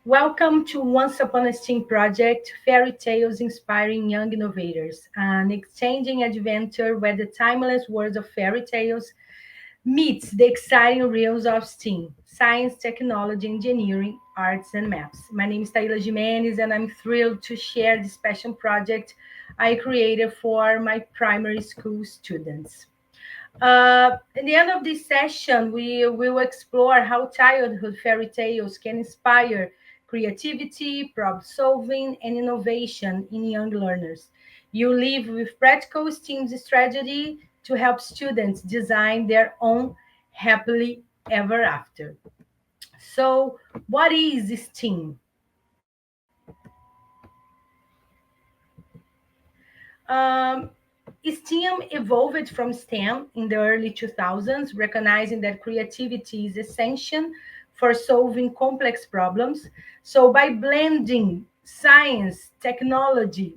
Welcome to Once Upon a STEAM project, Fairy Tales Inspiring Young Innovators, an exchanging adventure where the timeless words of fairy tales meets the exciting realms of STEAM, science, technology, engineering, arts, and maths. My name is Taíla Gimenez, and I'm thrilled to share this passion project I created for my primary school students. In the end of this session, we will explore how childhood fairy tales can inspire creativity, problem solving, and innovation in young learners. You live with practical STEAM strategy to help students design their own happily ever after. So, what is STEAM? Um, STEAM evolved from STEM in the early 2000s, recognizing that creativity is essential for solving complex problems. So, by blending science, technology,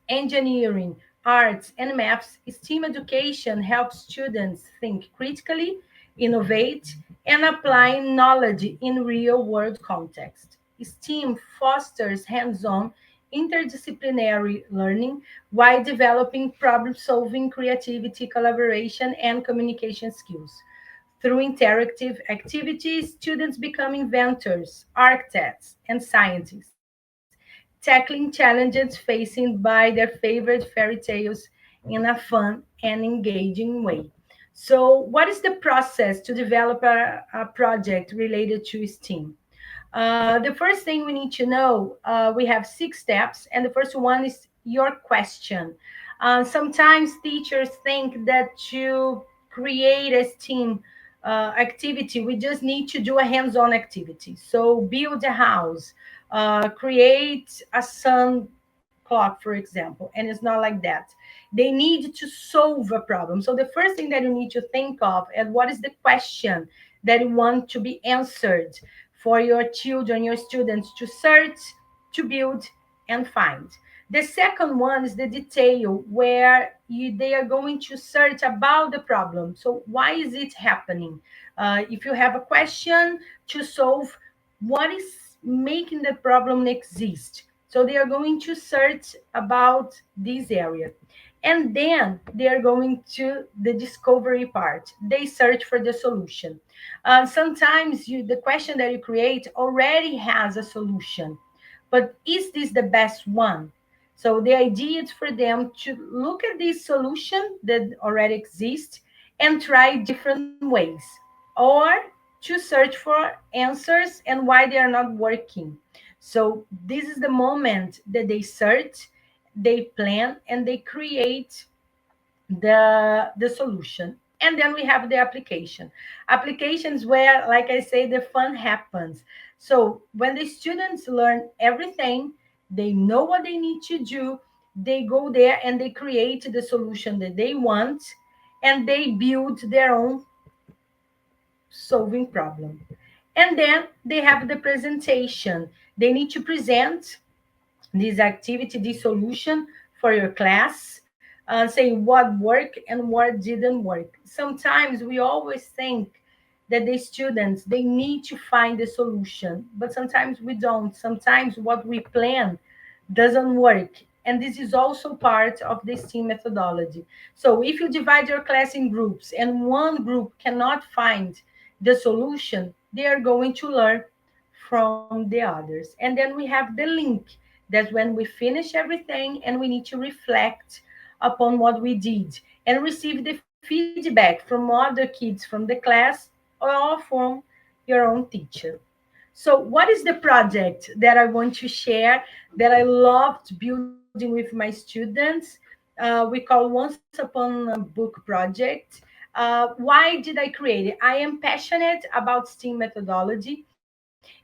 engineering, arts, and maths, STEAM education helps students think critically, innovate, and apply knowledge in real world context. STEAM fosters hands on interdisciplinary learning while developing problem solving, creativity, collaboration, and communication skills. Through interactive activities, students become inventors, architects, and scientists tackling challenges facing by their favorite fairy tales in a fun and engaging way. So, what is the process to develop a project related to STEAM? The first thing we need to know, we have 6 steps, and the first one is your question. Sometimes teachers think that to create a STEAM activity, we just need to do a hands-on activity. So build a house, create a sun clock, for example, and it's not like that. They need to solve a problem. So the first thing that you need to think of is what is the question that you want to be answered for your children, your students to search, to build, and find. The second one is the detail where they are going to search about the problem. So, why is it happening? If you have a question to solve, what is making the problem exist? So, they are going to search about this area. And then they are going to the discovery part. They search for the solution. Sometimes the question that you create already has a solution, but is this the best one? So the idea is for them to look at this solution that already exists and try different ways, or to search for answers and why they are not working. So this is the moment that they search, they plan, and they create the solution. And then we have the applications where, like I say, the fun happens. So when the students learn everything, they know what they need to do, they go there and they create the solution that they want, and they build their own solving problem. And then they have the presentation. They need to present this activity, this solution for your class, saying what worked and what didn't work. Sometimes we always think that the students they need to find the solution, but sometimes we don't. Sometimes what we plan doesn't work. And this is also part of the STEAM methodology. So if you divide your class in groups and one group cannot find the solution, they are going to learn from the others. And then we have the link. That's when we finish everything and we need to reflect upon what we did and receive the feedback from other kids from the class or from your own teacher. So, what is the project that I want to share that I loved building with my students? We call Once Upon a Book Project. Why did I create it? I am passionate about STEAM methodology,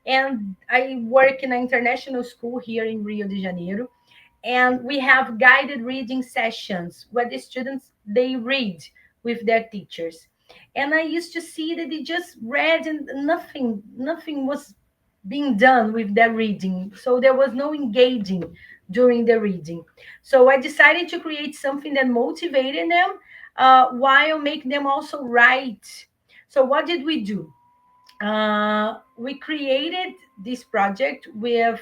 and I work in an international school here in Rio de Janeiro. And we have guided reading sessions where the students they read with their teachers. And I used to see that they just read and nothing was being done with their reading. So there was no engaging during the reading. So I decided to create something that motivated them while making them also write. So what did we do? We created this project with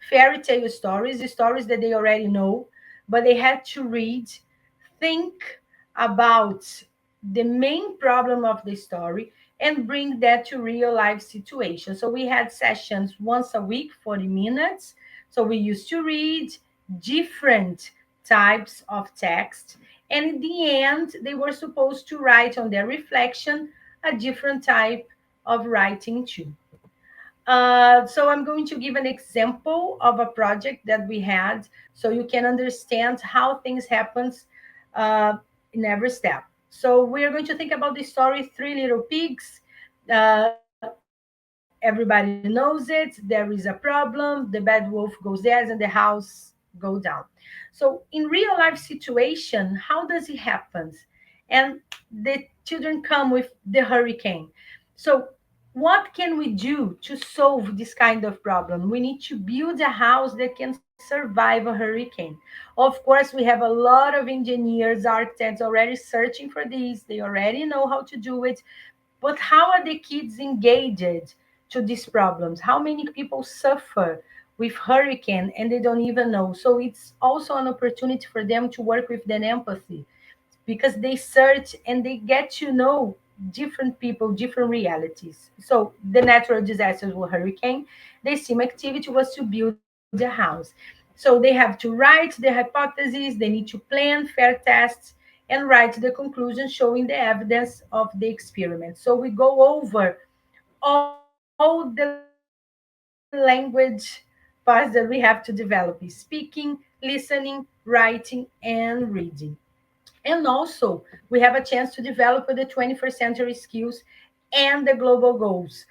fairy tale stories, stories that they already know, but they had to read, think about the main problem of the story, and bring that to real life situation. So we had sessions once a week, 40 minutes. So we used to read different types of text. And in the end, they were supposed to write on their reflection a different type of writing too. So I'm going to give an example of a project that we had so you can understand how things happens uh, in every step. So we're going to think about the story Three Little Pigs. Everybody knows it. There is a problem. The bad wolf goes there and the house go down. So in real life situation, how does it happen? And the children come with the hurricane. So what can we do to solve this kind of problem? We need to build a house that can survive a hurricane. Of course, we have a lot of engineers, architects already searching for these. They already know how to do it. But how are the kids engaged to these problems? How many people suffer with hurricane and they don't even know? So it's also an opportunity for them to work with their empathy because they search and they get to know different people, different realities. So the natural disasters were hurricane. The STEAM activity was to build a house. So they have to write the hypotheses, they need to plan fair tests, and write the conclusion showing the evidence of the experiment. So we go over all the language parts that we have to develop is speaking, listening, writing, and reading. And also, we have a chance to develop the 21st century skills and the global goals.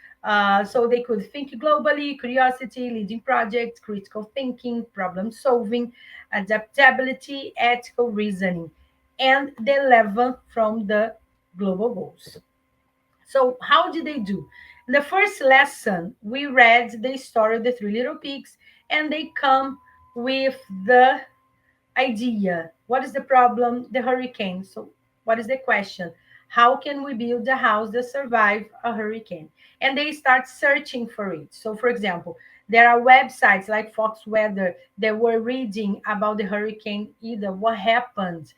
So they could think globally, curiosity, leading projects, critical thinking, problem solving, adaptability, ethical reasoning, and the 11th from the global goals. So, how did they do? In the first lesson, we read the story of the Three Little Pigs, and they come with the idea. What is the problem? The hurricane. So, what is the question? How can we build a house that survive a hurricane? And they start searching for it. So, for example, there are websites like Fox Weather that were reading about the hurricane either what happened,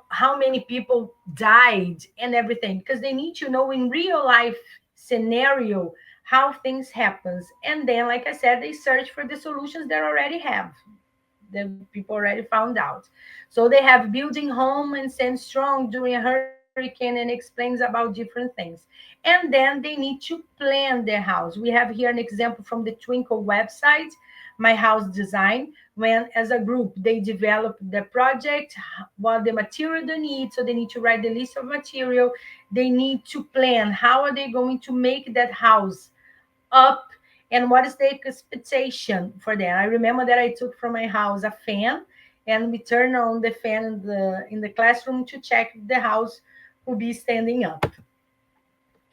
how many people died and everything, because they need to know in real life scenario how things happens. And then, like I said, they search for the solutions they already have, the people already found out. So they have building home and stand strong during a hurricane and explains about different things. And then they need to plan their house. We have here an example from the Twinkle website, My House Design, when as a group they develop the project, what the material they need. So they need to write the list of material. They need to plan how are they going to make that house up and what is the expectation for them. I remember that I took from my house a fan and we turn on the fan in the classroom to check if the house will be standing up.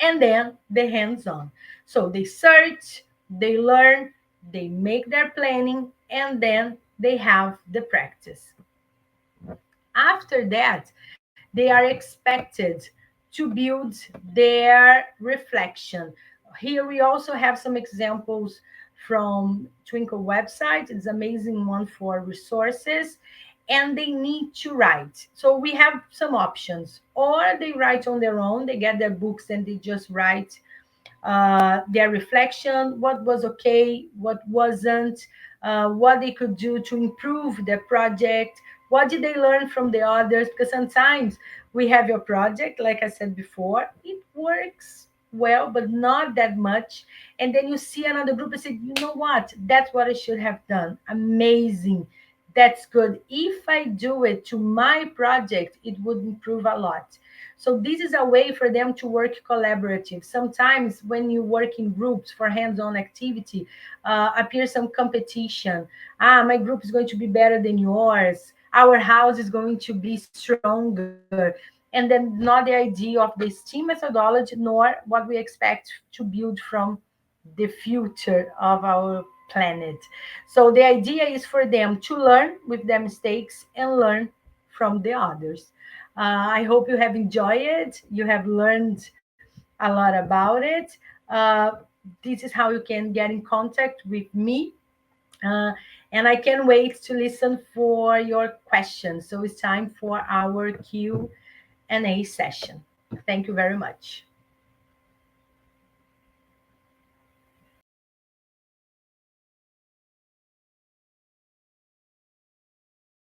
And then the hands-on. So they search, they learn, they make their planning, and then they have the practice. After that, they are expected to build their reflection. Here we also have some examples from Twinkle website. It's an amazing one for resources. And they need to write. So we have some options. Or they write on their own, they get their books and they just write their reflection, what was okay, what wasn't, what they could do to improve their project, what did they learn from the others. Because sometimes we have your project, like I said before, it works well, but not that much. And then you see another group and say, you know what, that's what I should have done. Amazing. That's good. If I do it to my project, it would improve a lot. So this is a way for them to work collaborative. Sometimes when you work in groups for hands-on activity, appears some competition. My group is going to be better than yours. Our house is going to be stronger. And then not the idea of this team methodology, nor what we expect to build from the future of our planet. So the idea is for them to learn with their mistakes and learn from the others. I hope you have enjoyed it. You have learned a lot about it. This is how you can get in contact with me. Uh, and I can't wait to listen for your questions. So it's time for our Q&A session. Thank you very much.